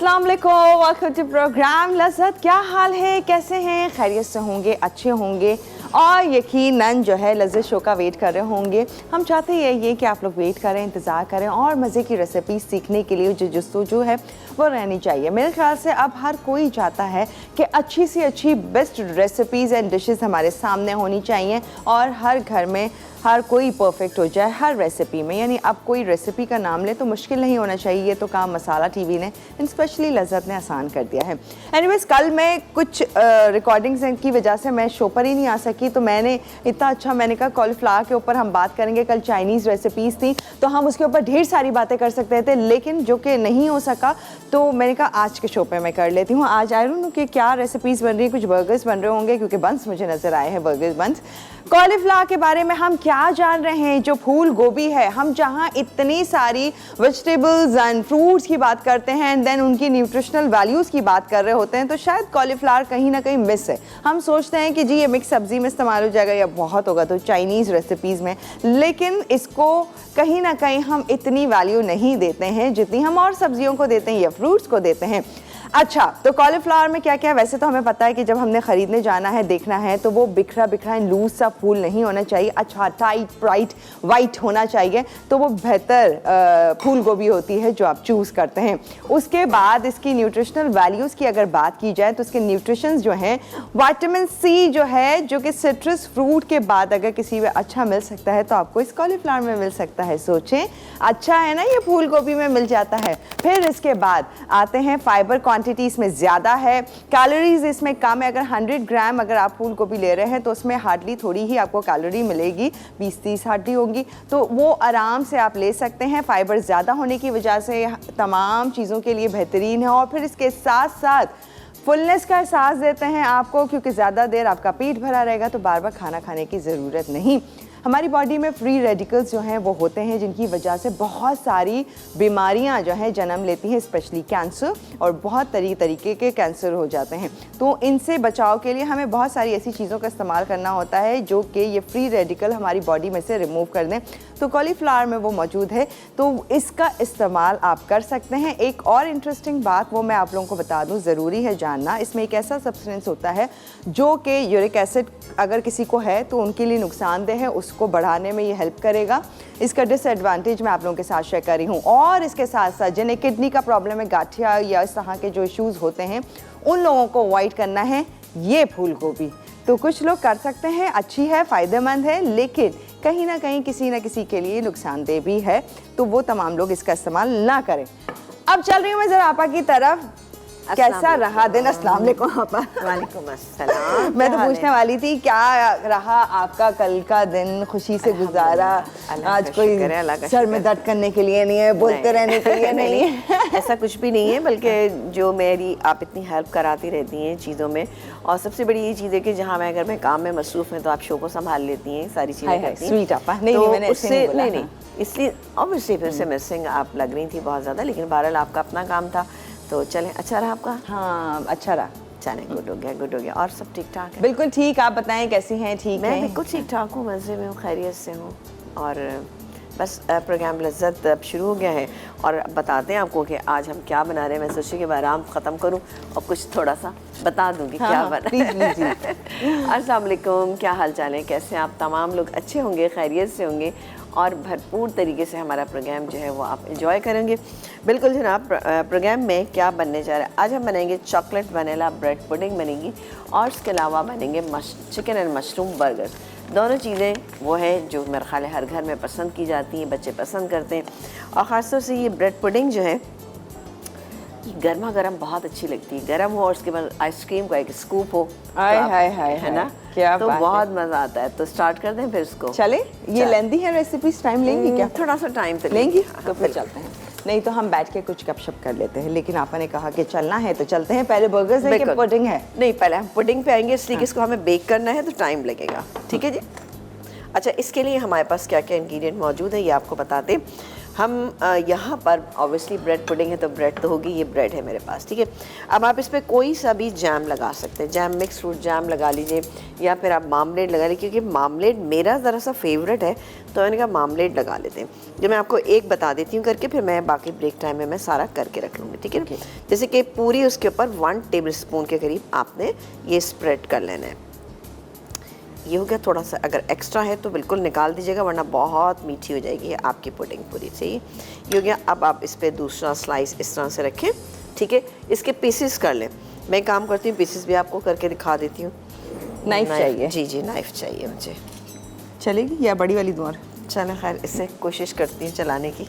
अस्सलाम वालेकुम, welcome to programme लज़्ज़त। क्या हाल है, कैसे हैं? खैरियत से होंगे, अच्छे होंगे और यकीनन जो है लज़्ज़त शो का वेट कर रहे होंगे। हम चाहते हैं ये कि आप लोग वेट करें, इंतज़ार करें और मज़े की रेसिपी सीखने के लिए जो जस्तुजू है वो रहनी चाहिए। मेरे ख्याल से अब हर कोई चाहता है कि अच्छी से अच्छी बेस्ट रेसिपीज़ एंड डिशेस हमारे सामने होनी चाहिए और हर घर में हर कोई परफेक्ट हो जाए हर रेसिपी में। यानी अब कोई रेसिपी का नाम ले तो मुश्किल नहीं होना चाहिए। ये तो काम मसाला टीवी ने स्पेशली लज़्ज़त ने आसान कर दिया है। एनीवेज, कल मैं कुछ रिकॉर्डिंग्स की वजह से मैं शो पर ही नहीं आ सकी, तो मैंने इतना अच्छा मैंने कहा कॉलीफ्लावर के ऊपर हम बात करेंगे। कल चाइनीज़ रेसिपीज़ थी तो हम उसके ऊपर ढेर सारी बातें कर सकते थे, लेकिन जो कि नहीं हो सका तो मैंने कहा आज के शो पे मैं कर लेती हूँ। आज आई डोंट नो कि क्या रेसिपीज़ बन रही है, कुछ बर्गर्स बन रहे होंगे क्योंकि बंस मुझे नज़र आए हैं, बर्गर्स बंस। कॉलीफ्लावर के बारे में हम क्या जान रहे हैं? जो फूल गोभी है, हम जहाँ इतनी सारी वेजिटेबल्स एंड फ्रूट्स की बात करते हैं एंड देन उनकी न्यूट्रिशनल वैल्यूज़ की बात कर रहे होते हैं, तो शायद कॉलीफ्लावर कहीं ना कहीं मिस है। हम सोचते हैं कि जी ये मिक्स सब्जी में इस्तेमाल हो जाएगा या बहुत होगा तो चाइनीज़ रेसिपीज़ में, लेकिन इसको कहीं ना कहीं हम इतनी वैल्यू नहीं देते हैं जितनी हम और सब्जियों को देते हैं या फ्रूट्स को देते हैं। अच्छा, तो कॉलीफ्लावर में क्या क्या है? वैसे तो हमें पता है कि जब हमने ख़रीदने जाना है, देखना है, तो वो बिखरा बिखरा लूज सा फूल नहीं होना चाहिए। अच्छा टाइट ब्राइट वाइट होना चाहिए, तो वो बेहतर फूल गोभी होती है जो आप चूज़ करते हैं। उसके बाद इसकी न्यूट्रिशनल वैल्यूज़ की अगर बात की जाए तो इसके न्यूट्रिशंस जो हैं, विटामिन सी जो है, जो कि सिट्रस फ्रूट के बाद अगर किसी में अच्छा मिल सकता है तो आपको इस कॉलीफ्लावर में मिल सकता है। सोचें, अच्छा है ना, ये फूल गोभी में मिल जाता है। फिर इसके बाद आते हैं फाइबर क्वांटिटी इसमें ज़्यादा है, कैलोरीज इसमें कम है। अगर 100 ग्राम अगर आप फूल गोभी ले रहे हैं तो उसमें हार्डली थोड़ी ही आपको कैलोरी मिलेगी, 20-30 हार्डली होंगी, तो वो आराम से आप ले सकते हैं। फाइबर ज़्यादा होने की वजह से तमाम चीज़ों के लिए बेहतरीन है और फिर इसके साथ साथ फुलनेस का एहसास देते हैं आपको, क्योंकि ज़्यादा देर आपका पेट भरा रहेगा तो बार बार खाना खाने की ज़रूरत नहीं। हमारी बॉडी में फ्री रेडिकल्स जो हैं वो होते हैं जिनकी वजह से बहुत सारी बीमारियां जो हैं जन्म लेती हैं, स्पेशली कैंसर, और बहुत तरीके के कैंसर हो जाते हैं। तो इनसे बचाव के लिए हमें बहुत सारी ऐसी चीज़ों का इस्तेमाल करना होता है जो कि ये फ्री रेडिकल हमारी बॉडी में से रिमूव कर दें। तो कॉलीफ्लावर में वो मौजूद है, तो इसका इस्तेमाल आप कर सकते हैं। एक और इंटरेस्टिंग बात वो मैं आप लोगों को बता दूँ, ज़रूरी है जानना, इसमें एक ऐसा सब्सटेंस होता है जो कि यूरिक एसिड अगर किसी को है तो उनके लिए नुकसानदेह है, उसको बढ़ाने में ये हेल्प करेगा। इसका डिसएडवांटेज मैं आप लोगों के साथ शेयर कर रही हूँ। और इसके साथ साथ जिन्हें किडनी का प्रॉब्लम है, गाठिया या इस तरह के जो इश्यूज़ होते हैं, उन लोगों को अवॉइड करना है ये फूल गोभी। तो कुछ लोग कर सकते हैं, अच्छी है, फ़ायदेमंद है, लेकिन कहीं ना कहीं किसी न किसी के लिए नुकसानदेह भी है, तो वो तमाम लोग इसका इस्तेमाल ना करें। अब चल रही हूँ मैं ज़रा आपा की तरफ। कैसा रहा दिन? अस्सलाम वालेकुम आपा। वालेकुम अस्सलाम। मैं तो पूछने वाली थी क्या रहा आपका कल का दिन, खुशी से गुजारा? आज कोई सर में दर्द करने के लिए नहीं है, बोलते रहने के लिए नहीं है, ऐसा कुछ भी नहीं है, बल्कि जो मेरी आप इतनी हेल्प कराती रहती हैं चीज़ों में, और सबसे बड़ी ये चीज़ है कि जहाँ मैं अगर मैं काम में मसरूफ़ हैं तो आप शो को संभाल लेती हैं, सारी चीज़ें करती हैं। स्वीट आपा। नहीं, मैंने उससे नहीं, इसलिए ऑब्वियसली फिर से मिसिंग आप लग रही थी बहुत ज़्यादा, लेकिन बहरहाल आपका अपना काम था तो चलें। अच्छा रहा आपका? हाँ, अच्छा रहा। चलें, गुड हो गया, गुड हो गया। और सब ठीक ठाक है? बिल्कुल ठीक। आप बताएं कैसी हैं? ठीक है? मैं बिल्कुल ठीक ठाक हूँ, मज़े में हूँ, खैरियत से हूँ। और बस प्रोग्राम लज़्ज़त अब शुरू हो गया है और बताते हैं आपको कि आज हम क्या बना रहे हैं। मैं सोची कि मैं आराम ख़त्म करूँ और कुछ थोड़ा सा बता दूँगी क्या बना है। अस्सलाम वालेकुम, क्या हाल चाल है, कैसे आप तमाम लोग? अच्छे होंगे, खैरियत से होंगे और भरपूर तरीके से हमारा प्रोग्राम जो है वो आप एंजॉय करेंगे। बिल्कुल जनाब, प्रोग्राम में क्या बनने जा रहा है? आज हम बनाएंगे चॉकलेट वनीला ब्रेड पुडिंग बनेगी और इसके अलावा बनेंगे चिकन एंड मशरूम बर्गर। दोनों चीज़ें वो हैं जो मेरे ख्याल है हर घर में पसंद की जाती हैं, बच्चे पसंद करते हैं। और ख़ासतौर से ये ब्रेड पुडिंग जो है गर्मा गर्म बहुत अच्छी लगती है, गर्म हो और उसके बाद आइसक्रीम का एक स्कूप हो, है ना, क्या तो बहुत मज़ा आता है। तो स्टार्ट कर दें फिर इसको? चले। ये लेंदी है रेसिपी, टाइम लेंगी क्या? थोड़ा सा टाइम तो लेंगी, तो फिर चलते हैं। नहीं तो हम बैठ के कुछ गपशप कर लेते हैं, लेकिन आपने कहा कि चलना है तो चलते हैं। पहले बर्गर्स है कि पुडिंग है? नहीं, पहले हम पुडिंग पे आएंगे, इसलिए इसको हमें बेक करना है तो टाइम लगेगा। ठीक है जी। अच्छा, इसके लिए हमारे पास क्या क्या इंग्रेडिएंट मौजूद है ये आपको बताते। हम यहाँ पर ऑब्वियसली ब्रेड पुडिंग है तो ब्रेड तो होगी, ये ब्रेड है मेरे पास, ठीक है। अब आप इस पर कोई सा भी जैम लगा सकते हैं, जैम मिक्स फ्रूट जैम लगा लीजिए या फिर आप मामलेट लगा लीजिए, क्योंकि मामलेट मेरा ज़रा सा फेवरेट है तो मैंने कहा मामलेट लगा लेते हैं। जो मैं आपको एक बता देती हूँ करके, फिर मैं बाकी ब्रेक टाइम में मैं सारा करके रख लूँगी, ठीक है। जैसे कि पूरी उसके ऊपर 1 टेबल स्पून के करीब आपने ये स्प्रेड कर लेना है। ये हो गया, थोड़ा सा अगर एक्स्ट्रा है तो बिल्कुल निकाल दीजिएगा, वरना बहुत मीठी हो जाएगी आपकी पुडिंग पूरी से। ये हो गया। अब आप इस पर दूसरा स्लाइस इस तरह से रखें, ठीक है। इसके पीसेस कर लें। मैं काम करती हूँ, पीसेस भी आपको करके दिखा देती हूँ। नाइफ चाहिए? जी जी, नाइफ चाहिए मुझे। चलेगी या बड़ी वाली दूर? चलें, खैर इससे कोशिश करती हूँ चलाने की।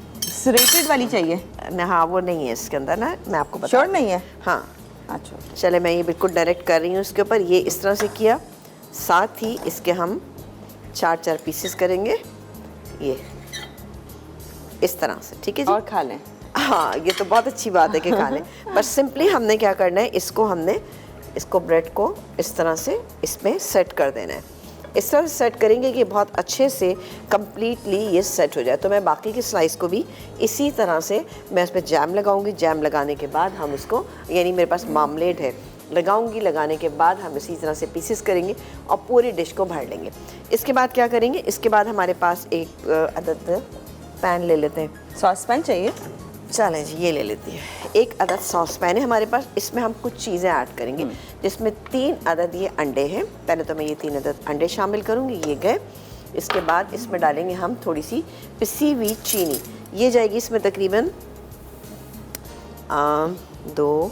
रेटेड वाली चाहिए ना? हाँ, वो नहीं है इसके अंदर ना, मैं आपको बता। श्योर नहीं है? हाँ। अच्छा, चले, मैं ये बिल्कुल डायरेक्ट कर रही हूँ इसके ऊपर। ये इस तरह से किया, साथ ही इसके हम 4-4 पीसेस करेंगे, ये इस तरह से, ठीक है जी। और खा लें? हाँ, ये तो बहुत अच्छी बात है कि खा लें। पर सिंपली हमने क्या करना है, इसको ब्रेड को इस तरह से इसमें सेट कर देना है। इस तरह से सेट करेंगे कि बहुत अच्छे से कंप्लीटली ये सेट हो जाए। तो मैं बाकी की स्लाइस को भी इसी तरह से मैं इस पर जैम लगाऊंगी। जैम लगाने के बाद हम इसको, यानी मेरे पास मामलेट है, लगाऊंगी। लगाने के बाद हम इसी तरह से पीसेस करेंगे और पूरी डिश को भर लेंगे। इसके बाद क्या करेंगे, इसके बाद हमारे पास एक अदद पैन ले लेते हैं। सॉस पैन चाहिए? चलें जी, ये ले लेती है। एक अदद सॉस पैन है हमारे पास। इसमें हम कुछ चीज़ें ऐड करेंगे, जिसमें 3 अदद ये अंडे हैं। पहले तो मैं ये 3 अदद अंडे शामिल करूँगी, ये गए। इसके बाद इसमें डालेंगे हम थोड़ी सी पिसी हुई चीनी। ये जाएगी इसमें तकरीबन 2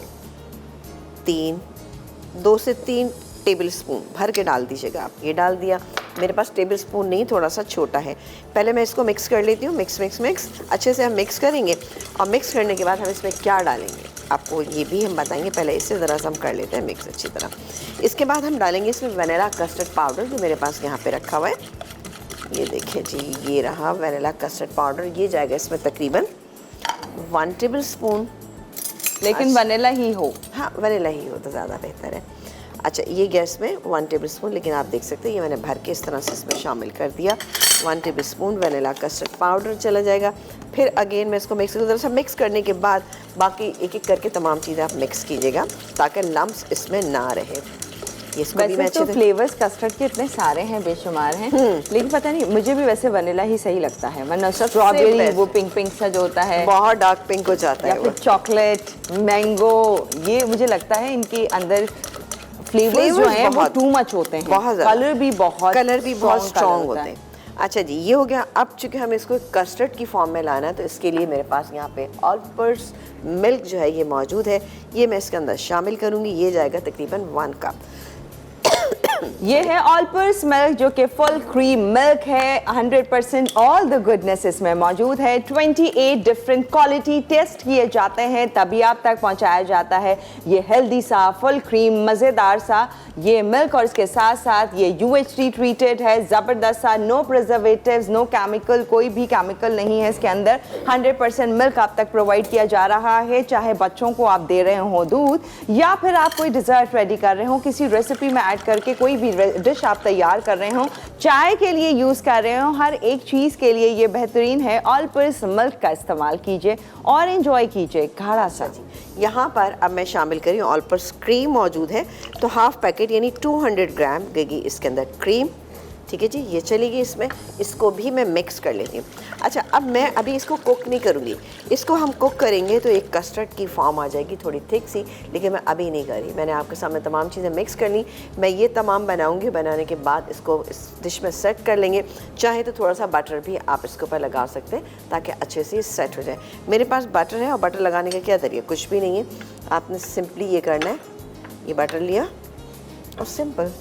से 3 टेबल स्पून भर के डाल दीजिएगा आप। ये डाल दिया। मेरे पास टेबल स्पून नहीं, थोड़ा सा छोटा है। पहले मैं इसको मिक्स कर लेती हूँ। मिक्स अच्छे से हम मिक्स करेंगे। और मिक्स करने के बाद हम इसमें क्या डालेंगे आपको ये भी हम बताएंगे। पहले इससे ज़रा सा हम कर लेते हैं मिक्स अच्छी तरह। इसके बाद हम डालेंगे इसमें वनीला कस्टर्ड पाउडर, जो मेरे पास यहाँ पे रखा हुआ है। ये देखिए जी, ये रहा वनीला कस्टर्ड पाउडर। ये जाएगा इसमें तकरीबन 1 टेबल स्पून। लेकिन वनीला ही हो? हाँ, वनीला ही हो तो ज़्यादा बेहतर है। अच्छा, ये गैस में 1 टेबल स्पून, लेकिन आप देख सकते हैं ये मैंने भर के इस तरह से इसमें शामिल कर दिया। 1 table spoon vanilla custard powder चला जाएगा। फिर अगेन मैं इसको मिक्स करने के बाद बाकी एक एक करके तमाम चीज़ें आप मिक्स कीजिएगा, ताकि लम्स इसमें ना रहे। वैसे तो फ्लेवर्स कस्टर्ड के इतने सारे हैं, बेशुमार हैं, लेकिन पता नहीं, मुझे भी वैसे वनीला ही सही लगता है। वरना स्ट्रॉबेरी वो पिंक सा जो होता है, बहुत डार्क पिंक हो जाता है, या फिर चॉकलेट, मैंगो, ये मुझे लगता है इनके अंदर फ्लेवर्स जो हैं वो टू मच होते हैं। बहुत कलर भी बहुत स्ट्रॉन्ग होते हैं। अच्छा जी, ये हो गया। अब चूँकि हमें इसको कस्टर्ड की फॉर्म में लाना है, तो इसके लिए मेरे पास यहाँ पे ऑलपर्स मिल्क जो है ये मौजूद है। ये मैं इसके अंदर शामिल करूँगी। ये जाएगा तकरीबन 1 कप। ये है ऑलपर्स मिल्क, जो कि फुल क्रीम मिल्क है। 100% ऑल द गुडनेस इसमें मौजूद है। 28 डिफरेंट क्वालिटी टेस्ट किए जाते हैं, तभी आप तक पहुंचाया जाता है ये हेल्दी सा फुल क्रीम मज़ेदार सा ये मिल्क। और इसके साथ साथ ये UHT ट्रीटेड है, ज़बरदस्त सा, नो प्रिजर्वेटिव्स, नो केमिकल, कोई भी केमिकल नहीं है इसके अंदर। 100% मिल्क आप तक प्रोवाइड किया जा रहा है, चाहे बच्चों को आप दे रहे हो दूध, या फिर आप कोई डिज़र्ट रेडी कर रहे हो, किसी रेसिपी में ऐड करके कोई भी डिश आप तैयार कर रहे हो, चाय के लिए यूज़ कर रहे हो, हर एक चीज़ के लिए ये बेहतरीन है। ऑलपर्स मिल्क का इस्तेमाल कीजिए और एंजॉय कीजिए गाढ़ा सा। यहाँ पर अब मैं शामिल करी हूँ ऑलपर्स क्रीम मौजूद है, तो हाफ पैकेट यानी 200 ग्राम गई इसके अंदर क्रीम। ठीक है जी, ये चलेगी इसमें। इसको भी मैं मिक्स कर लेती हूँ। अच्छा, अब मैं अभी इसको कुक नहीं करूँगी। इसको हम कुक करेंगे तो एक कस्टर्ड की फॉर्म आ जाएगी, थोड़ी थिक सी, लेकिन मैं अभी नहीं कर रही। मैंने आपके सामने तमाम चीज़ें मिक्स कर ली। मैं ये तमाम बनाऊँगी। बनाने के बाद इसको इस डिश में सेट कर लेंगे। चाहे तो थोड़ा सा बटर भी आप इसके ऊपर लगा सकते हैं, ताकि अच्छे से सेट हो जाए। मेरे पास बटर है, और बटर लगाने का क्या तरीका, कुछ भी नहीं है। आपने सिंपली ये करना है, ये बटर लिया और सिंपल,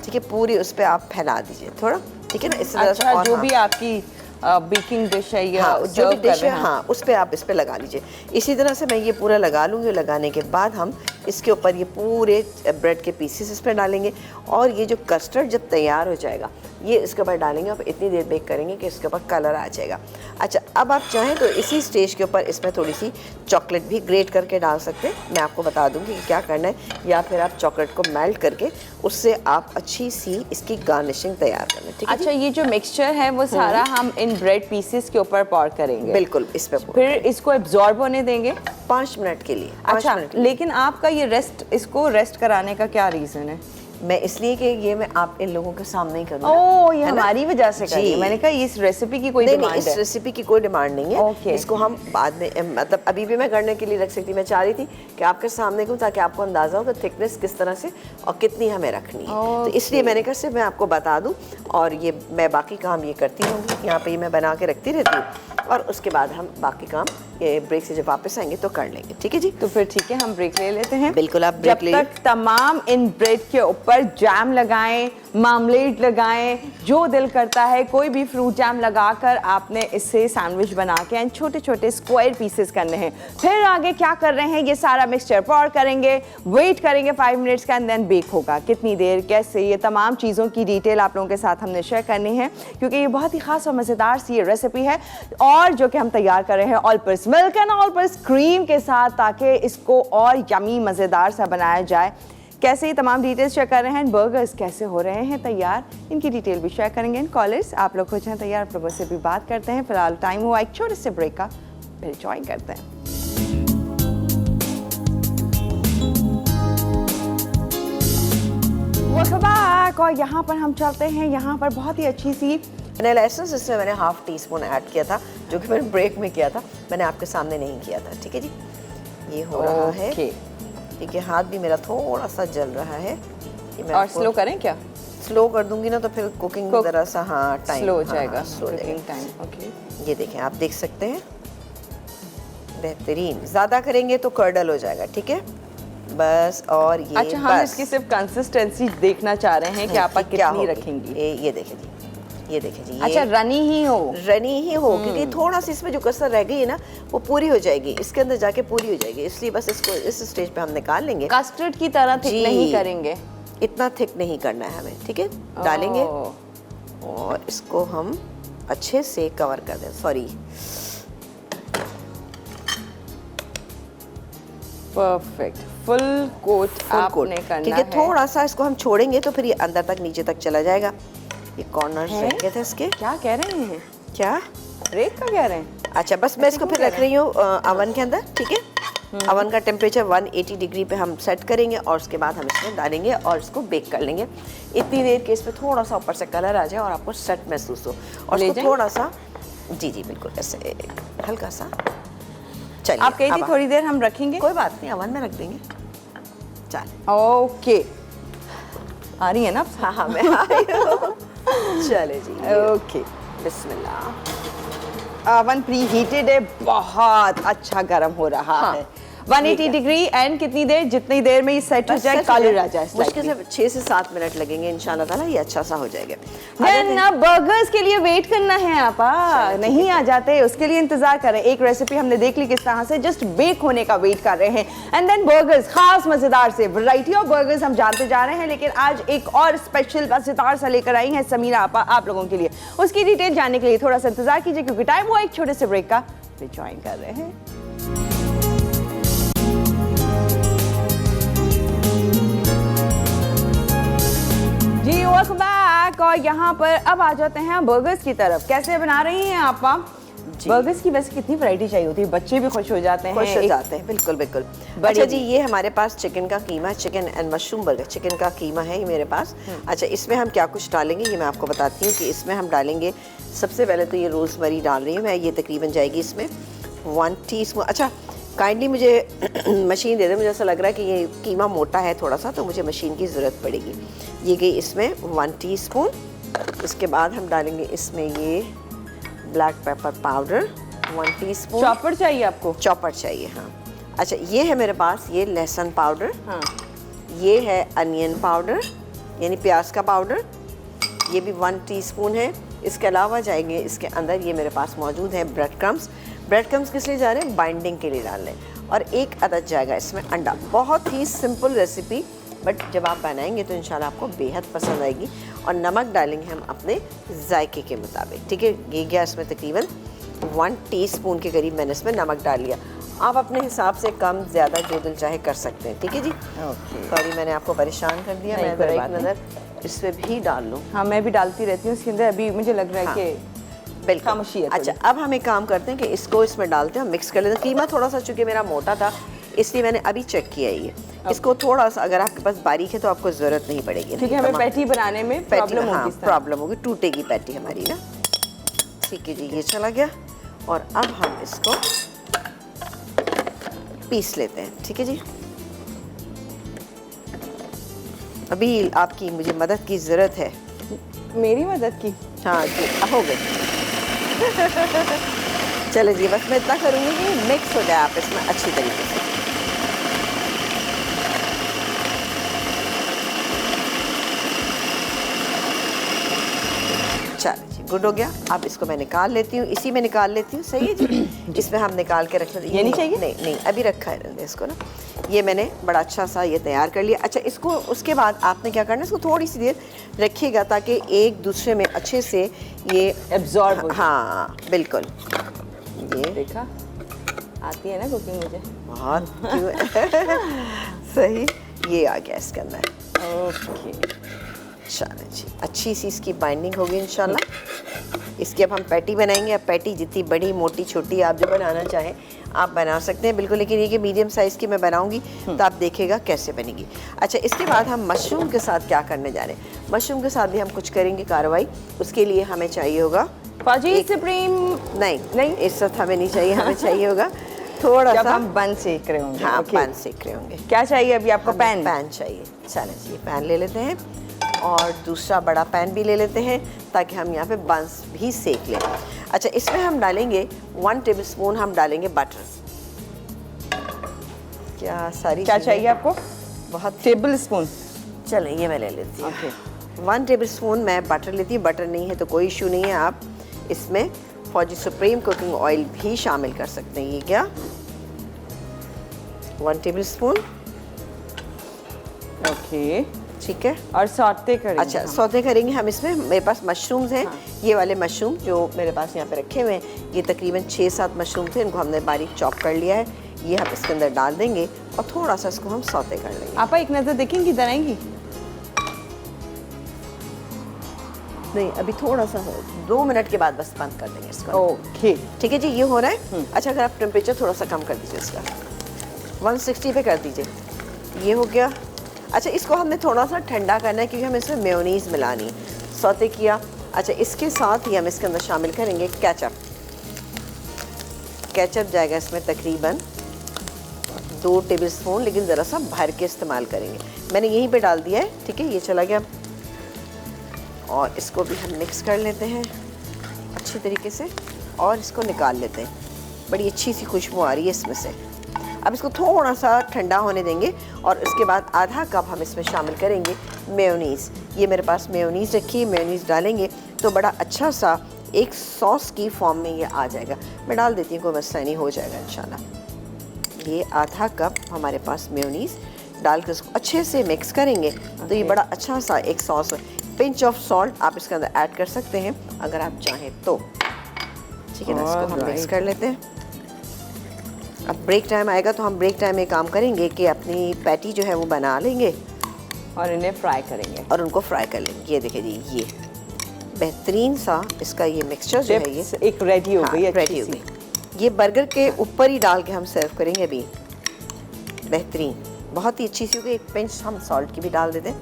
ठीक है, पूरी उस पर आप फैला दीजिए थोड़ा, ठीक है ना। इससे अच्छा, जो भी आपकी बेकिंग डिश है या जो भी डिश है, हाँ, उस पर आप इस पर लगा लीजिए। इसी तरह से मैं ये पूरा लगा लूँगी। लगाने के बाद हम इसके ऊपर ये पूरे ब्रेड के पीसेस इस पर डालेंगे, और ये जो कस्टर्ड जब तैयार हो जाएगा ये इसके ऊपर डालेंगे, और इतनी देर बेक करेंगे कि इसके ऊपर कलर आ जाएगा। अच्छा, अब आप चाहें तो इसी स्टेज के ऊपर इसमें थोड़ी सी चॉकलेट भी ग्रेट करके डाल सकते हैं। मैं आपको बता दूंगी कि क्या करना है, या फिर आप चॉकलेट को मेल्ट करके उससे आप अच्छी सी इसकी गार्निशिंग तैयार करना है, ठीक है। अच्छा, ये जो मिक्सचर है वो सारा हम इन इन ब्रेड पीसेस के ऊपर पॉर करेंगे। बिल्कुल, इस पे फिर इसको एब्जॉर्ब होने देंगे 5 मिनट के लिए। अच्छा, 5 मिनट के लिए। लेकिन आपका ये इसको रेस्ट कराने का क्या रीजन है? मैं इसलिए कि ये मैं आप इन लोगों के सामने ही करूँ। ओह, ये है ना? हमारी वजह से कर रही है। जी। मैंने कहा इस रेसिपी की कोई नहीं डिमांड नहीं, इस है? रेसिपी की कोई डिमांड नहीं है। Okay. इसको हम बाद में मतलब अभी भी मैं करने के लिए रख सकती। मैं चाह रही थी कि आपके सामने कहूँ ताकि आपको अंदाजा हो कि थिकनेस किस तरह से और कितनी हमें रखनी है। तो इसलिए मैंने कहा सिर्फ मैं आपको बता दूँ, और ये मैं बाकी काम ये करती रहूँगी। यहाँ पे मैं बना के रखती रहती हूँ, और उसके बाद हम बाकी काम ये ब्रेक से जब वापस आएंगे तो कर लेंगे। ठीक है जी? तो फिर ठीक है, हम ब्रेक ले लेते हैं। बिल्कुल, आप ब्रेक ले जब तक तमाम इन ब्रेड के ऊपर जैम लगाएं, मार्मलेड लगाएं, जो दिल करता है कोई भी फ्रूट जैम लगाकर आपने इससे सैंडविच बना के एंड छोटे छोटे स्क्वायर पीसेस करने हैं। फिर आगे क्या कर रहे हैं, ये सारा मिक्सचर पॉर करेंगे, वेट करेंगे 5 मिनट्स का, एंड देन बेक होगा। कितनी देर, कैसे, ये तमाम चीज़ों की डिटेल आप लोगों के साथ हमने शेयर करनी है, क्योंकि ये बहुत ही खास और मज़ेदार सी ये रेसिपी है, और जो कि हम तैयार कर रहे हैं all purpose milk and all purpose cream के साथ, ताकि इसको और यमी मज़ेदार सा बनाया जाए। कैसे ये तमाम डिटेल्स शेयर कर रहे हैं। बर्गर्स कैसे हो रहे हैं तैयार, इनकी डिटेल भी शेयर करेंगे। कॉलर्स, आप लोग हो जाएं तैयार, आप लोगों से भी बात करते हैं। फिलहाल टाइम हुआ एक छोटे से ब्रेक का, फिर ज्वाइन करते हैं। वेलकम बैक, और यहाँ पर हम चलते हैं, यहाँ पर बहुत ही अच्छी सी वनीला एसेंस इसमें मैंने ½ टीस्पून ऐड किया था, जो कि मैंने ब्रेक में किया था, मैंने आपके सामने नहीं किया था। ठीक है जी? ये हो रहा है। ठीक है, हाथ भी मेरा थोड़ा सा जल रहा है। ये मैं और स्लो करें क्या? स्लो कर दूंगी ना तो फिर कुकिंग जरा सा टाइम स्लो हो जाएगा, स्लो कुकिंग टाइम। ओके, ये देखें, आप देख सकते हैं, बेहतरीन। ज़्यादा करेंगे तो कर्डल हो जाएगा। ठीक है, बस। और ये अच्छा, हम इसकी सिर्फ कंसिस्टेंसी देखना चाह रहे हैं कि आप कितनी रखेंगी। ये देखें जी, ये देखें जी। अच्छा, रनी ही हो, रनी ही हो, क्योंकि थोड़ा सा इसमें जो कसर रह गई है ना वो पूरी हो जाएगी, इसके अंदर जाके पूरी हो जाएगी, इसलिए बस इसको इस स्टेज पे हम निकाल लेंगे। कस्टर्ड की तरह थिक नहीं करेंगे, इतना थिक नहीं करना है हमें। ठीक है, डालेंगे और इसको हम अच्छे से कवर कर दें। सॉरी, परफेक्ट, फुल कोट आपने करना ठीक है। थोड़ा सा इसको हम छोड़ेंगे तो फिर ये अंदर तक नीचे तक चला जाएगा। ये कॉर्नर्स रह गए थे इसके। क्या कह रहे हैं? क्या ब्रेक का कह रहे हैं? अच्छा, बस मैं इसको फिर रख रही हूँ अवन के अंदर। ठीक है, अवन का टेम्परेचर 180 डिग्री पे हम सेट करेंगे, और उसके बाद हम इसमें डालेंगे और इसको बेक कर लेंगे इतनी देर के इसमें थोड़ा सा ऊपर से कलर आ जाए और आपको सेट महसूस हो, और इसको थोड़ा सा, जी जी बिल्कुल, ऐसे हल्का सा। चलिए, आप कही थी थोड़ी देर हम रखेंगे, कोई बात नहीं, अवन में रख देंगे। चल, ओके, आ रही है ना? हाँ हाँ, मैं आ रही हूँ। चले जी, ओके, बिस्मिल्लाह। अवन प्री हीटेड है, बहुत अच्छा गर्म हो रहा है। 180 डिग्री, एंड कितनी देर, जितनी देर में ये सेट हो जाए, कलर आ जाए। मुश्किल से 6 से 7 मिनट लगेंगे इंशाल्लाह ताला, ये अच्छा सा हो जाएगा। ना बर्गर्स के लिए वेट करना है आपा, नहीं आ जाते, उसके लिए इंतजार करें। एक रेसिपी हमने देख ली किस तरह से जस्ट बेक होने का वेट कर रहे हैं, एंड देन बर्गर्स, खास मजेदार से वैरायटी ऑफ बर्गर्स हम जानते जा रहे हैं, लेकिन आज एक और स्पेशल मजेदार सा लेकर आई हैं समीरा आपा आप लोगों के लिए। उसकी डिटेल जानने के लिए थोड़ा सा इंतजार कीजिए, क्योंकि टाइम हुआ एक छोटे से ब्रेक का, फिर ज्वाइन कर रहे हैं। जी, वेलकम बैक, और यहाँ पर अब आ जाते हैं बर्गर्स की तरफ। कैसे बना रही हैं आप? बर्गर्स की वैसे कितनी वैरायटी चाहिए होती है, बच्चे भी खुश हो जाते हैं। खुश हो जाते हैं, बिल्कुल बिल्कुल। अच्छा जी, ये हमारे पास चिकन का कीमा, chicken and mushroom burger, chicken का कीमा है ये मेरे पास। अच्छा, इसमें हम क्या कुछ डालेंगे ये मैं आपको बताती हूँ कि इसमें हम डालेंगे, सबसे पहले तो ये रोज़मेरी डाल रही हूँ मैं, ये तकरीबन जाएगी इसमें 1 टीस्पून। अच्छा, काइंडली मुझे मशीन दे दें, मुझे ऐसा लग रहा है कि ये कीमा मोटा है थोड़ा सा, तो मुझे मशीन की ज़रूरत पड़ेगी। ये गई इसमें 1 टीस्पून। इसके बाद हम डालेंगे इसमें ये black pepper powder 1 teaspoon. Chopper चाहिए आपको? चॉपर चाहिए, हाँ। अच्छा, ये है मेरे पास ये लहसुन पाउडर, हाँ। ये है अनियन पाउडर यानी प्याज का पाउडर, ये भी 1 टीस्पून है। इसके अलावा जाएंगे इसके अंदर, ये मेरे पास मौजूद है ब्रेड क्रम्स। ब्रेड क्रम्स किस लिए जा रहे हैं? बाइंडिंग के लिए डाल लें। और 1 अदद जाएगा इसमें अंडा। बहुत ही सिंपल रेसिपी, बट जब आप बनाएंगे तो इंशाल्लाह आपको बेहद पसंद आएगी। और नमक डालेंगे हम अपने जायके के मुताबिक। ठीक है, ये गया इसमें तकरीबन 1 टीस्पून के करीब मैंने इसमें नमक डाल लिया। आप अपने हिसाब से कम ज़्यादा जो दिल चाहे कर सकते हैं। ठीक है जी, सॉरी मैंने आपको परेशान कर दिया। मैं एक नज़र इस पर भी डाल लूँ। हाँ, मैं भी डालती रहती हूँ इसके अंदर, अभी मुझे लग रहा है कि बिल्कुल खामोशी है अच्छा, अब हम एक काम करते हैं कि इसको इसमें डालते हैं, मिक्स कर लेते हैं। कीमा थोड़ा सा चूंकि मेरा मोटा था इसलिए मैंने अभी चेक किया ये। इसको थोड़ा सा अगर आपके पास बारीक है तो आपको ज़रूरत नहीं पड़ेगी, क्योंकि हमें पैटी बनाने में प्रॉब्लम होगी। हाँ प्रॉब्लम होगी, टूटेगी पैटी हमारी ना। ठीक है जी, ये चला गया और अब हम इसको पीस लेते हैं। ठीक है जी, अभी आपकी मुझे मदद की ज़रूरत है। मेरी मदद की? हाँ जी, हो गई। चलो जी, बस मैं इतना करूँगी कि मिक्स हो जाए आप इसमें अच्छी तरीके से। चलो जी, गुड हो गया। अब इसको मैं निकाल लेती हूँ, इसी में निकाल लेती हूँ। सही है जी, इसमें हम निकाल के रख लेते हैं। ये नहीं चाहिए? नहीं नहीं, अभी रखा है इसको ना। ये मैंने बड़ा अच्छा सा ये तैयार कर लिया। अच्छा, इसको उसके बाद आपने क्या करना है, इसको थोड़ी सी देर रखिएगा ताकि एक दूसरे में अच्छे से ये एब्जॉर्ब हो। हाँ बिल्कुल, ये देखा, आती है ना कुकिंग मुझे बहुत सही। ये आ गया इसके अंदर। ओके, चलो जी, अच्छी सी इसकी बाइंडिंग होगी इंशाल्लाह। इसकी अब हम पैटी बनाएंगे। अब पैटी जितनी बड़ी मोटी छोटी आप जो बनाना चाहें आप बना सकते हैं बिल्कुल, लेकिन ये कि मीडियम साइज़ की मैं बनाऊंगी तो आप देखिएगा कैसे बनेगी। अच्छा, इसके बाद हम मशरूम के साथ क्या करने जा रहे हैं, मशरूम के साथ भी हम कुछ करेंगे कार्रवाई। उसके लिए हमें चाहिए होगा फौजी सुप्रीम। नहीं नहीं, इस वक्त हमें नहीं चाहिए, हमें चाहिए होगा थोड़ा जब सा हम बन सेक रहे होंगे। हाँ, ओके। पैन सेक रहे होंगे। क्या चाहिए अभी आपको? पैन? पैन चाहिए। चलें जी, पैन ले लेते हैं और दूसरा बड़ा पैन भी ले लेते हैं ताकि हम यहाँ पे बंस भी सेक लें। अच्छा, इसमें हम डालेंगे 1 टेबलस्पून हम डालेंगे बटर। क्या सारी क्या चाहिए आपको? बहुत टेबल स्पून? चलें, ये मैं ले लेती हूँ। ओके, 1 टेबलस्पून मैं बटर लेती हूँ। बटर नहीं है तो कोई इशू नहीं है, आप इसमें फौजी सुप्रीम कुकिंग ऑयल भी शामिल कर सकते हैं। ये क्या, 1 टेबलस्पून। ओके, ठीक है, और सौते करेंगे? अच्छा, सौते करेंगे हम इसमें। मेरे पास मशरूम्स हैं। हाँ। ये वाले मशरूम जो मेरे पास यहाँ पे रखे हुए हैं, ये तकरीबन 6-7 मशरूम थे, इनको हमने बारीक चॉप कर लिया है। ये हम इसके अंदर डाल देंगे और थोड़ा सा इसको हम सौते कर लेंगे। आप एक नज़र देखेंगी, इधर आएंगी? नहीं, अभी थोड़ा सा 2 मिनट के बाद बस बंद कर देंगे इसको। ओके, ठीक है जी, ये हो रहा है। अच्छा, अगर आप टेम्परेचर थोड़ा सा कम कर दीजिए इसका, 160 पे कर दीजिए। ये हो गया। अच्छा, इसको हमने थोड़ा सा ठंडा करना है क्योंकि हम इसमें मेयोनीज़ मिलानी है। सौते किया। अच्छा, इसके साथ ही हम इसके अंदर शामिल करेंगे केचप। केचप जाएगा इसमें तकरीबन 2 टेबलस्पून, लेकिन ज़रा सा भर के इस्तेमाल करेंगे। मैंने यहीं पे डाल दिया है। ठीक है, ये चला गया और इसको भी हम मिक्स कर लेते हैं अच्छी तरीके से और इसको निकाल लेते हैं। बड़ी अच्छी सी खुशबू आ रही है इसमें से। अब इसको थोड़ा सा ठंडा होने देंगे और इसके बाद आधा कप हम इसमें शामिल करेंगे मेयोनीज़। ये मेरे पास मेयोनीज़ रखी है, मेयोनीज़ डालेंगे तो बड़ा अच्छा सा एक सॉस की फॉर्म में ये आ जाएगा। मैं डाल देती हूँ, कोई मसला नहीं, हो जाएगा इंशाल्लाह। ये आधा कप हमारे पास मेयोनीज़ डाल कर उसको अच्छे से मिक्स करेंगे तो ये बड़ा अच्छा सा एक सॉस। पिंच ऑफ सॉल्ट आप इसके अंदर ऐड कर सकते हैं अगर आप चाहें तो। ठीक है ना, इसको हम मिक्स कर लेते हैं। अब ब्रेक टाइम आएगा तो हम ब्रेक टाइम में काम करेंगे कि अपनी पैटी जो है वो बना लेंगे और इन्हें फ्राई करेंगे और उनको फ्राई कर लेंगे। ये देखिए जी, ये बेहतरीन सा इसका ये मिक्सचर जो है ये एक रेडी हो गई। रेडी हो गई। ये बर्गर के ऊपर ही डाल के हम सर्व करेंगे अभी। बेहतरीन, बहुत ही अच्छी सी हो गई। एक पिंच हम सॉल्ट की भी डाल देते हैं।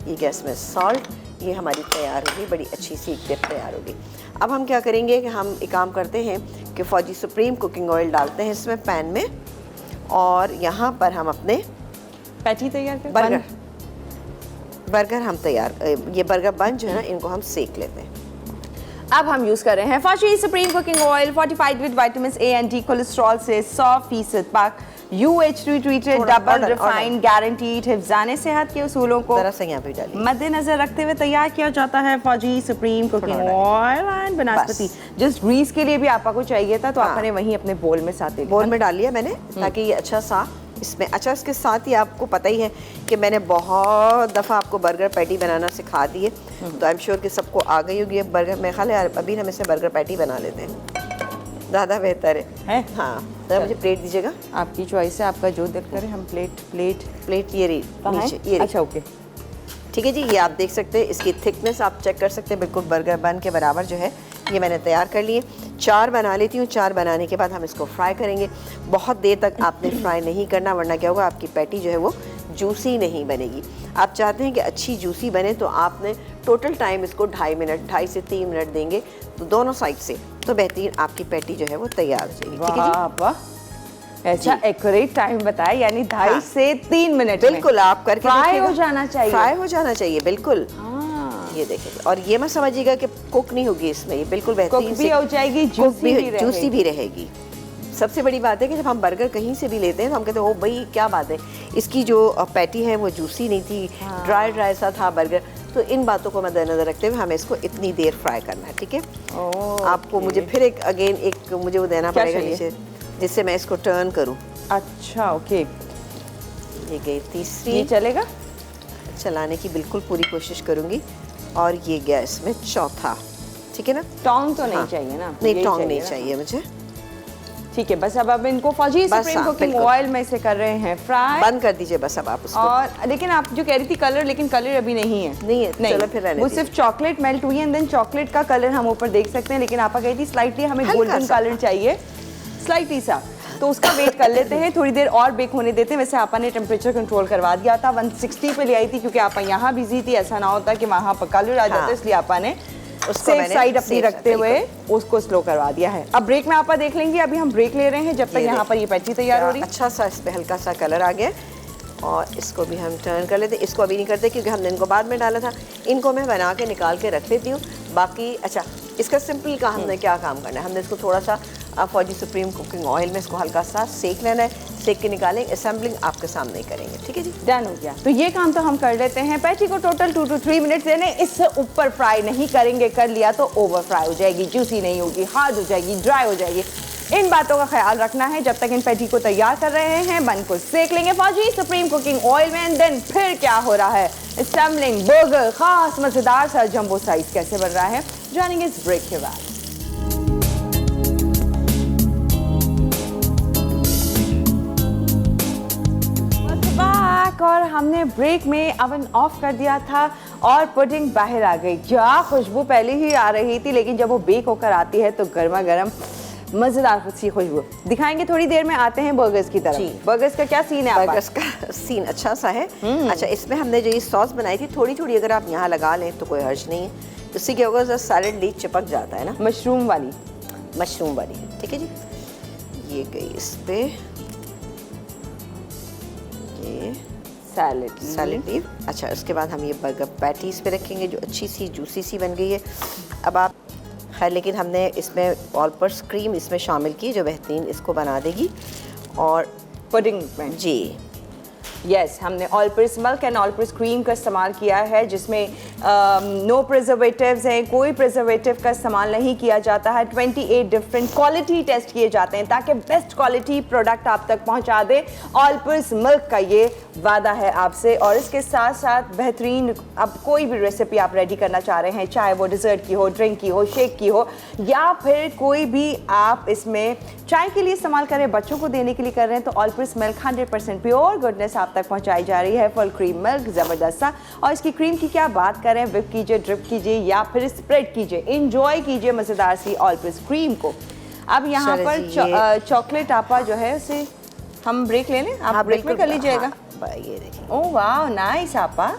ये गैस में सॉल्ट, ये हमारी तैयार हो गई, बड़ी अच्छी सी एक डिप तैयार हो गई। अब हम क्या करेंगे कि हम एक काम करते हैं कि फौजी सुप्रीम कुकिंग ऑयल डालते हैं इसमें पैन में और यहाँ पर हम अपने पैटी तैयार कर बर्गर हम तैयार, ये बर्गर बन जो है ना, इनको हम सेक लेते हैं। अब हम यूज कर रहे हैं Fauji supreme cooking oil, fortified with vitamin A and D, cholesterol से 100% पाक, UHT treated, double refined, guaranteed, हिफ्ज़ाने सेहत के उसूलों को जरा सा यहाँ पे डालिए मद्देनजर रखते हुए तैयार किया जाता है फौजी सुप्रीम कुकिंग ऑयल एंड बनास्पति। जिस ग्रीस के लिए भी आपको चाहिए था तो आपने वहीं अपने बोल में साथ बोल में डाल लिया मैंने ताकि ये अच्छा सा इसमें। अच्छा, इसके साथ ही आपको पता ही है कि मैंने बहुत दफ़ा आपको बर्गर पैटी बनाना सिखा दी है, तो आई एम श्योर कि सबको आ गई होगी बर्गर। मेरे ख्याल है अभी हम इसे बर्गर पैटी बना लेते हैं, ज़्यादा बेहतर है। हाँ, जरा मुझे प्लेट दीजिएगा। आपकी चॉइस है, आपका जो दिल करे। हम प्लेट ये रही नीचे, ये अच्छा ओके, ठीक है जी। ये आप देख सकते हैं, इसकी थिकनेस आप चेक कर सकते हैं, बिल्कुल बर्गर बन के बराबर जो है ये मैंने तैयार कर लिए। 4 बना लेती हूँ। 4 बनाने के बाद हम इसको फ्राई करेंगे। बहुत देर तक आपने फ्राई नहीं करना, वरना क्या होगा, आपकी पैटी जो है वो जूसी नहीं बनेगी। आप चाहते हैं कि अच्छी जूसी बने तो आपने टोटल टाइम इसको 2.5 मिनट, 2.5 से 3 मिनट देंगे तो दोनों साइड से, तो बेहतरीन आपकी पैटी जो है वो तैयार हो जाएगी। ठीक है जी। वाह वाह, ऐसा एक्यूरेट टाइम बताया, यानी 2.5 से 3 मिनट में बिल्कुल आप करके फ्राई देखिएगा। हो जाना चाहिए। फ्राई हो जाना चाहिए बिल्कुल। हाँ, ये देखिए, और ये मत समझिएगा कि कुक नहीं होगी इसमें, ये बिल्कुल बेहतरीन कुक भी हो जाएगी, जूसी भी रहेगी। सबसे बड़ी बात है कि जब हम बर्गर कहीं से भी लेते हैं तो हम कहते हैं ओ भाई क्या बात है, इसकी जो पैटी है वो जूसी नहीं थी, ड्राई ड्राई सा था बर्गर। तो इन बातों को मद्देनजर रखते हुए हमें इसको इतनी देर फ्राई करना है। ठीक है। आपको मुझे फिर एक मुझे वो देना पड़ेगा नीचे, जिससे मैं इसको टर्न करूँ। अच्छा ओके, ये गई तीसरी। ये चलेगा, चलाने की बिल्कुल पूरी कोशिश करूंगी। और ये गया इसमें चौथा। ठीक है ना। टोंग तो नहीं हाँ। चाहिए ना? नहीं, यही टोंग नहीं ना? चाहिए मुझे। ठीक है, बस अब इनको फौजी बस, सुप्रीम हाँ, कुकिंग बिल्कुल। ऑयल में से कर रहे हैं फ्राई। बंद कर दीजिए बस अब आप उसको। और लेकिन आप जो कह रही थी कलर, लेकिन कलर अभी नहीं है। नहीं है, चलो फिर रहने वो दीजिए। सिर्फ चॉकलेट मेल्ट हुई है, एंड देन चॉकलेट का कलर हम ऊपर देख सकते हैं, लेकिन आपा कही थी स्लाइटली हमें हल्का गोल्डन सा। कलर चाहिए, स्लाइटली सा, तो उसका वेट कर लेते हैं, थोड़ी देर और बेक होने देते हैं। वैसे आपा ने टेम्परेचर कंट्रोल करवा दिया था, 160 पे ले आई थी, क्योंकि आपा यहाँ बिजी थी, ऐसा ना होता कि वहाँ पर कलर आ जाता, इसलिए आपा ने सेफ साइड अपनी रखते हुए उसको स्लो करवा दिया है। अब ब्रेक में आपा देख लेंगे, अभी हम ब्रेक ले रहे हैं जब तक यहाँ पर ये पैटी तैयार हो रही है। अच्छा सा इस पे हल्का सा कलर आ गया, और इसको भी हम टर्न कर लेते हैं। इसको अभी नहीं करते क्योंकि हमने इनको बाद में डाला था। इनको मैं बना के निकाल के रख लेती हूँ। बाकी अच्छा, इसका सिंपल का हमने क्या काम करना है, हमने इसको थोड़ा सा फौजी सुप्रीम कुकिंग ऑयल में इसको हल्का सा सेक लेना है। सेक के निकालेंगे, असेंबलिंग आपके सामने ही करेंगे। ठीक है जी, डन हो गया। तो ये काम तो हम कर लेते हैं। पैटी को टोटल 2 to 3 मिनट देने, इससे ऊपर फ्राई नहीं करेंगे, कर लिया तो ओवर फ्राई हो जाएगी, जूसी नहीं होगी, हार्ड हो जाएगी, ड्राई हो जाएगी। इन बातों का ख्याल रखना है। जब तक इन पैटी को तैयार कर रहे हैं, बन को सेक लेंगे फौजी सुप्रीम कुकिंग ऑयल में, एंड देन फिर क्या हो रहा है, असेंबलिंग बर्गर, खास मजेदार सा जंबो साइज कैसे बन रहा है, जानेंगे इस ब्रेक के बाद। और हमने ब्रेक में ओवन ऑफ कर दिया था और पुडिंग बाहर आ गई। क्या खुशबू पहले ही आ रही थी, लेकिन जब वो बेक होकर आती है तो गर्मा गर्म मजेदार सी खुशबू। दिखाएंगे थोड़ी देर में, आते हैं बर्गर्स की तरफ। बर्गर्स का क्या सीन है? बर्गर्स का सीन अच्छा सा है। अच्छा, इसमें हमने जो ये सॉस बनाई थी, थोड़ी थोड़ी अगर आप यहाँ लगा लें तो कोई हर्ज नहीं है। उससे क्या होगा, सैलेड लीक चिपक जाता है ना, मशरूम वाली। मशरूम वाली। ठीक है जी, ये गई इस पे ये सैलेड लीफ। अच्छा, उसके बाद हम ये बर्गर पैटी इस पे रखेंगे जो अच्छी सी जूसी सी बन गई है। अब आप खैर, लेकिन हमने इसमें ऑल पर्स क्रीम इसमें शामिल की जो बेहतरीन इसको बना देगी। और पुडिंग में जी यस, हमने all purse milk and all purse cream का इस्तेमाल किया है, जिसमें नो प्रिजर्वेटिव्स हैं, कोई प्रिजर्वेटिव का इस्तेमाल नहीं किया जाता है। 28 डिफरेंट क्वालिटी टेस्ट किए जाते हैं ताकि बेस्ट क्वालिटी प्रोडक्ट आप तक पहुंचा दे। ऑल पर्स मिल्क का ये वादा है आपसे। और इसके साथ साथ बेहतरीन, अब कोई भी रेसिपी आप रेडी करना चाह रहे हैं, चाहे वो डिज़र्ट की हो, ड्रिंक की हो, शेक की हो, या फिर कोई भी आप इसमें चाय के लिए इस्तेमाल करें, बच्चों को देने के लिए कर रहे हैं, तो all purse milk 100% pure goodness आप तक पहुंचाई जा रही है। फुल क्रीम मिल्क ज़बरदस्त सा। और इसकी क्रीम की क्या बात करें, विप कीजिए, ड्रिप कीजिए या फिर स्प्रेड कीजिए, इंजॉय कीजिए मज़ेदार सी ऑल पर्स क्रीम को। अब यहाँ पर चॉकलेट आपा जो है उसे हम ब्रेक ले लें, आप ब्रेक में कर लीजिएगा। ये देखिए, ओह वाह, नाइस आपा,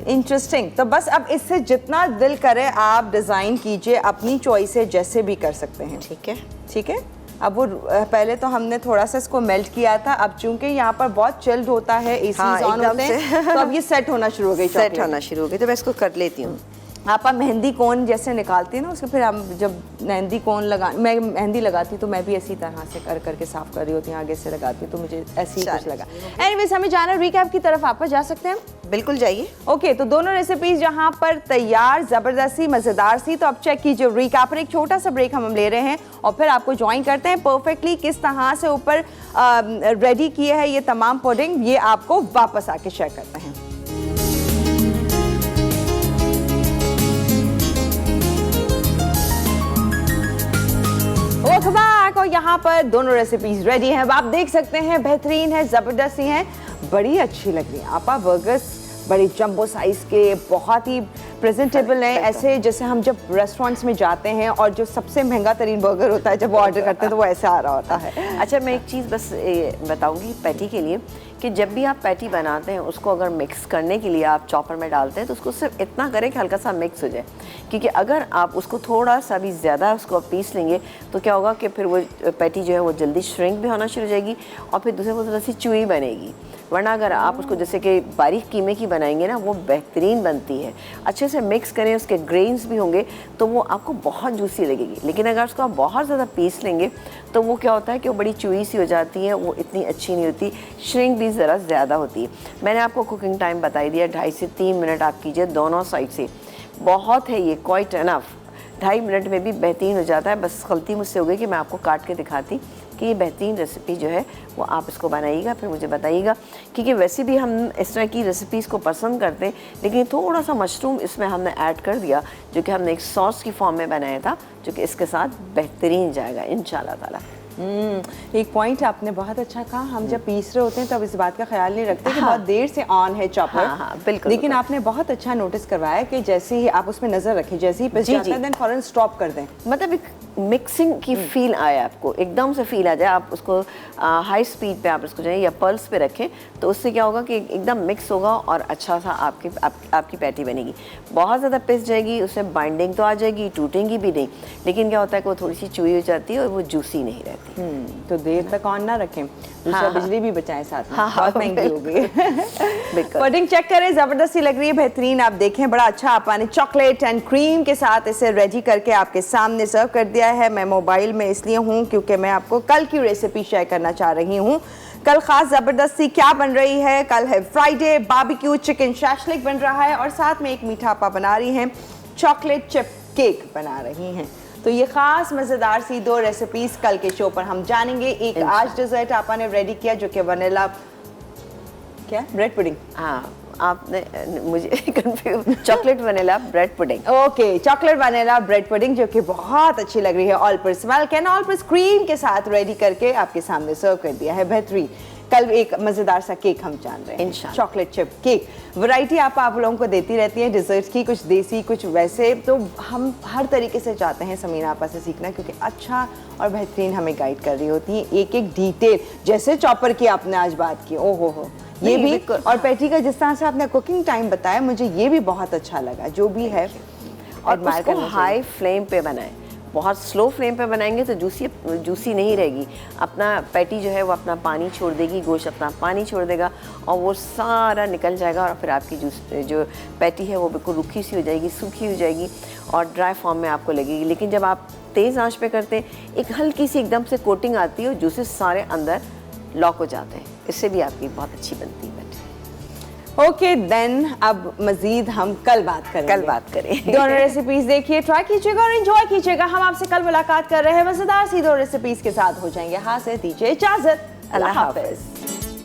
इंटरेस्टिंग। तो बस अब इससे जितना दिल करे आप डिज़ाइन कीजिए, अपनी चॉइस से जैसे भी कर सकते हैं। ठीक है, ठीक है। अब वो पहले तो हमने थोड़ा सा इसको मेल्ट किया था, अब चूंकि यहाँ पर बहुत चिल्ड होता है, एसी ऑन होते हैं, तो अब ये सेट होना शुरू हो गई, सेट होना शुरू हो गई। तो मैं इसको कर लेती हूँ। आप मेहंदी कोन जैसे निकालती है ना, उसके फिर हम जब मेहंदी कोन मैं मेहंदी लगाती तो मैं भी इसी तरह से कर करके साफ कर रही होती हूँ, आगे से लगाती तो मुझे ऐसे ही कुछ लगा। एनीवेज, हमें जाना रिकैप की तरफ, आप जा सकते हैं। बिल्कुल जाइए। ओके, तो दोनों रेसिपीज जहां पर तैयार, जबरदस्त सी, मजेदार सी। तो अब चेक कीजिए रिकैप पर। एक छोटा सा ब्रेक हम ले रहे हैं और फिर आपको ज्वाइन करते हैं परफेक्टली किस तरह से ऊपर रेडी किए हैं ये तमाम पुडिंग, ये आपको वापस आके शेयर करते हैं। और यहाँ पर दोनों रेसिपीज रेडी हैं, आप देख सकते हैं, बेहतरीन है, जबरदस्त सी हैं, बड़ी अच्छी लग रही है आपा। बर्गर्स बड़े जंबो साइज के, बहुत ही प्रेजेंटेबल हैं, ऐसे जैसे हम जब रेस्टोरेंट्स में जाते हैं और जो सबसे महंगा तरीन बर्गर होता है जब वो ऑर्डर करते हैं तो वो ऐसा आ रहा होता है। अच्छा, मैं एक चीज़ बस बताऊंगी पैटी के लिए कि जब भी आप पैटी बनाते हैं उसको अगर मिक्स करने के लिए आप चॉपर में डालते हैं तो उसको सिर्फ इतना करें कि हल्का सा मिक्स हो जाए, क्योंकि अगर आप उसको थोड़ा सा भी ज़्यादा उसको पीस लेंगे तो क्या होगा कि फिर वो पैटी जो है वो जल्दी श्रिंक भी होना शुरू हो जाएगी और फिर दूसरे को थोड़ी सी चुई बनेगी। वरना अगर आप उसको जैसे कि बारीक कीमे की बनाएंगे ना वो बेहतरीन बनती है। अच्छे से मिक्स करें, उसके ग्रेन्स भी होंगे तो वो आपको बहुत जूसी लगेगी। लेकिन अगर उसको आप बहुत ज़्यादा पीस लेंगे तो वो क्या होता है कि वो बड़ी चुई सी हो जाती है, वो इतनी अच्छी नहीं होती, श्रिंक भी ज़रा ज़्यादा होती है। मैंने आपको कुकिंग टाइम बता दिया, 2.5 से 3 मिनट आप कीजिए दोनों साइड से, बहुत है ये, क्वाइट एनफ। 2.5 मिनट में भी बेहतरीन हो जाता है। बस गलती मुझसे हो गई कि मैं आपको काट के दिखाती कि ये बेहतरीन रेसिपी जो है वो आप इसको बनाइएगा, फिर मुझे बताइएगा। क्योंकि वैसे भी हम इस तरह की रेसिपीज़ को पसंद करते हैं, लेकिन थोड़ा सा मशरूम इसमें हमने ऐड कर दिया जो कि हमने एक सॉस की फॉर्म में बनाया था, जो कि इसके साथ बेहतरीन जाएगा इंशाल्लाह ताला। एक पॉइंट आपने बहुत अच्छा कहा, हम जब पीस रहे होते हैं तब इस बात का ख्याल नहीं रखते कि बहुत देर से ऑन है चॉपर। हाँ, बिल्कुल। लेकिन आपने बहुत अच्छा नोटिस करवाया कि जैसे ही आप उसमें नजर रखें, जैसे ही पिस जाता है देन फौरन स्टॉप कर दें। मतलब एक मिक्सिंग की फील आए आपको, एकदम से फील आ जाए। आप उसको हाई स्पीड पे आप उसको जाए या पल्स पे रखें तो उससे क्या होगा कि एकदम मिक्स होगा और अच्छा सा आपकी पैटी बनेगी। बहुत ज़्यादा पिस जाएगी, उसमें बाइंडिंग तो आ जाएगी, टूटेंगी भी नहीं, लेकिन क्या होता है कि वो थोड़ी सी चुई हो जाती है और वो जूसी नहीं रहती। तो देर तक ऑन ना रखें, दूसरा बिजली भी बचाएं साथ में। हाँ, बहुत महंगी हो गई है। पुडिंग चेक करें, जबरदस्ती लग रही है, बेहतरीन। आप देखें बड़ा अच्छा आपा ने चॉकलेट एंड क्रीम के साथ इसे रेडी करके आपके सामने सर्व कर दिया है। मैं मोबाइल में इसलिए हूँ क्योंकि मैं आपको कल की रेसिपी शेयर करना चाह रही हूँ। कल खास जबरदस्ती क्या बन रही है, कल है फ्राइडे, बारबेक्यू चिकन शैशलिक बन रहा है और साथ में एक मीठा आपा बना रही हैं, चॉकलेट चिप केक बना रही हैं। तो ये खास मज़ेदार सी 2 रेसिपीज कल के शो पर हम जानेंगे। एक आज डेजर्ट आपा ने रेडी किया जो कि वनीला क्या ब्रेड पुडिंग। हाँ, आपने मुझे confuse, chocolate vanilla bread pudding. Okay, chocolate vanilla bread pudding जो कि बहुत अच्छी लग रही है। All purse welcome, all purse cream के साथ रेडी करके आपके सामने सर्व कर दिया है, बेहतरीन। कल एक मज़ेदार सा केक हम जान रहे हैं, चॉकलेट चिप केक। वैरायटी आप लोगों को देती रहती है डिज़र्ट्स की, कुछ देसी कुछ वैसे, तो हम हर तरीके से चाहते हैं समीना आपा से सीखना, क्योंकि अच्छा और बेहतरीन हमें गाइड कर रही होती है, एक एक डिटेल। जैसे चॉपर की आपने आज बात की, ओ हो ये भी, और पैटी का जिस तरह से आपने कुकिंग टाइम बताया, मुझे ये भी बहुत अच्छा लगा। जो भी है और उसको हाई फ्लेम पे बनाएं, बहुत स्लो फ्लेम पे बनाएंगे तो जूसी नहीं रहेगी। अपना पैटी जो है वो अपना पानी छोड़ देगी, गोश्त अपना पानी छोड़ देगा और वो सारा निकल जाएगा और फिर आपकी जो पैटी है वो बिल्कुल रुखी सी हो जाएगी, सूखी हो जाएगी और ड्राई फॉर्म में आपको लगेगी। लेकिन जब आप तेज़ आंच पे करते हैं, एक हल्की सी एकदम से कोटिंग आती है और जूसेस सारे अंदर लॉक हो जाते हैं, इससे भी आपकी बहुत अच्छी बनती है। ओके देन, अब मजीद हम कल बात करें। दोनों रेसिपीज देखिए, ट्राई कीजिएगा और एंजॉय कीजिएगा। हम आपसे कल मुलाकात कर रहे हैं मजेदार सी 2 रेसिपीज के साथ। हो जाएंगे हाथ से, दीजिए इजाजत, अल्लाह हाफिज।